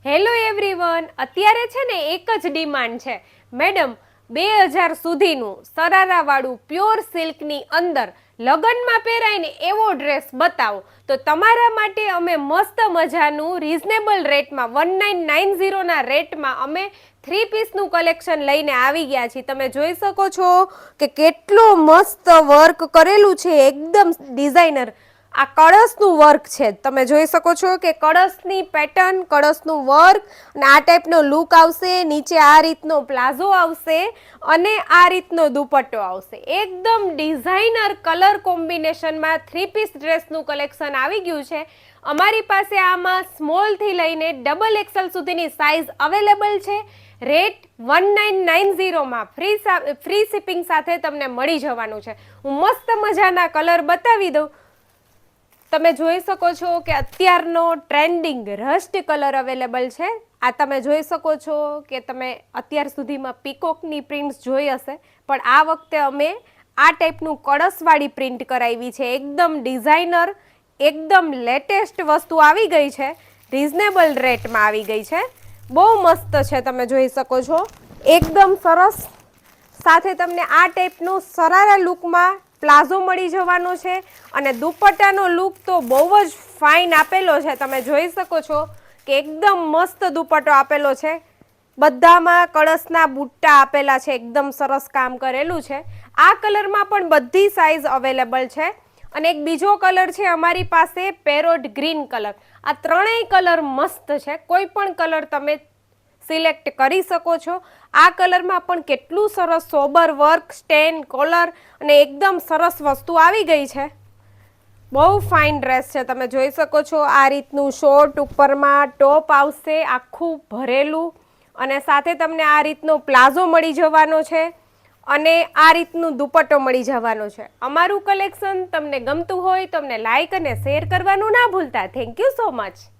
Hello everyone, અત્યારે છે ને એક જ ડિમાન્ડ છે મેડમ, 2000 સુધીનું સરારાવાળું પ્યોર સિલ્કની અંદર લગ્નમાં પહેરાય ને એવો ડ્રેસ બતાવો. તો તમારા માટે અમે મસ્ત મજાનું રીઝનેબલ રેટમાં 1990 ના રેટમાં અમે 3 પીસનું કલેક્શન લઈને આવી ગયા છીએ. તમે જોઈ શકો છો કે કેટલું મસ્ત વર્ક કરેલું છે, એકદમ ડિઝાઇનર. આ કળશનું વર્ક છે, તમે જોઈ શકો છો કે કળશની પેટર્ન, કળશનું વર્ક અને આ ટાઈપનો લુક આવશે. નીચે આ રીતનો પ્લાઝો આવશે અને આ રીતનો દુપટ્ટો આવશે. એકદમ ડિઝાઇનર કલર કોમ્બિનેશનમાં 3 પીસ ડ્રેસનું કલેક્શન આવી ગયું છે. અમારી પાસે આમાં સ્મોલથી લઈને ડબલ એક્સેલ સુધીની સાઇઝ અવેલેબલ છે. રેટ 1990માં ફ્રી શિપિંગ સાથે તમને મળી જવાનું છે. હું મસ્ત મજાના કલર બતાવી દઉં. તમે જોઈ શકો છો કે અત્યારનો ટ્રેન્ડિંગ રસ્ટ કલર અવેલેબલ છે. આ તમે જોઈ શકો છો કે તમે અત્યાર સુધીમાં પીકોકની પ્રિન્ટ્સ જોઈ હશે, પણ આ વખતે અમે આ ટાઈપનું કળશવાળી પ્રિન્ટ કરાવી છે. એકદમ ડિઝાઇનર, એકદમ લેટેસ્ટ વસ્તુ આવી ગઈ છે, રિઝનેબલ રેટમાં આવી ગઈ છે. બહુ મસ્ત છે, તમે જોઈ શકો છો, એકદમ સરસ. સાથે તમને આ ટાઈપનું સરારા લુકમાં પ્લાઝો મળી જવાનો છે અને દુપટ્ટાનો લુક તો બહુ જ ફાઇન આપેલો છે. તમે જોઈ શકો છો કે એકદમ મસ્ત દુપટ્ટો આપેલો છે. બધામાં કળશના બુટ્ટા આપેલા છે, એકદમ સરસ કામ કરેલું છે. આ કલરમાં પણ બધી સાઇઝ અવેલેબલ છે. અને એક બીજો કલર છે અમારી પાસે, પેરોટ ગ્રીન કલર. આ ત્રણેય કલર મસ્ત છે, કોઈ પણ કલર તમે સિલેક્ટ કરી શકો છો. આ કલરમાં પણ કેટલું સરસ સોબર વર્ક, સ્ટેન, કોલર અને એકદમ સરસ વસ્તુ આવી ગઈ છે. બહુ ફાઇન ડ્રેસ છે, તમે જોઈ શકો છો. આ રીતનું શોર્ટ ઉપરમાં ટોપ આવશે, આખું ભરેલું, અને સાથે તમને આ રીતનો પ્લાઝો મળી જવાનો છે અને આ રીતનું દુપટ્ટો મળી જવાનો છે. અમારું કલેક્શન તમને ગમતું હોય તો અમને લાઈક અને શેર કરવાનું ના ભૂલતા. Thank you so much.